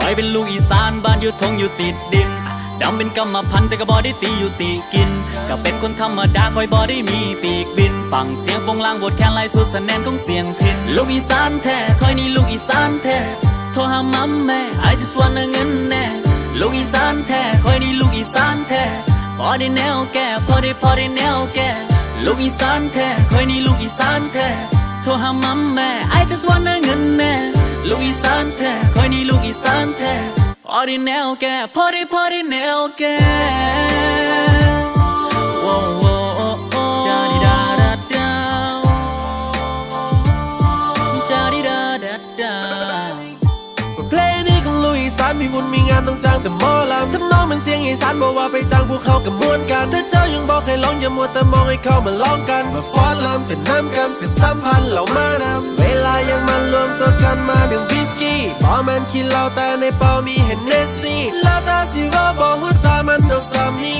อยเป็นลูกอีสานบ้านอยู่ทงอยู่ติดดินดำเป็นกรรมพันธุ์แต่ก็บ่ได้ตีอยู่ตีกินก็เป็นคนธรรมดาคอยบ่ได้มีปีกบินฟังเสียงโปงลางบทแคนไล่สุดสะแนนของเสียงพินลูกอีสานแท้คอยนี่ลูกอีสานแท้โทรหามัมแม่ I just wanna เงินแน่ลูกอีสานแท้คอยนี่ลูกอีสานแท้พอได้แนวแก่พอได้แนวแก่ลูกอีสานแท้คอยนี่ลูกอีสานแท้โทรหามัมแม่ I just wanna เงินแน่ลูกอีสานแท้คอยนี่ลูกอีสานแท้พอได้แนวแก่พอได้แนวแก่โอ้โอ้โอ้โอ้จาดิดาดาดาจาดิดาดาดาเพลงนี้ของลูกอีสานมีบุญมีงานต้องจ้างแต่หมอลำทำนองเป็นเสียงอีสานบอกว่าไปจ้างพวกเขากับมวนกันถ้าเจ้ายังบอกให้ร้องอย่ามัวแต่มองให้เข้ามาร้องกันมาฟ้อนลำเป็นน้ำกันสืบสัมพันธ์เหล่ามานำเวลายังมารวมตัวกันมาดื่มวิสกี้บอมันคิดเหล้าแต่ในเปามีเห็นเนสซี่แล้วตาสิว่าบอกว่าสามันเอาสามี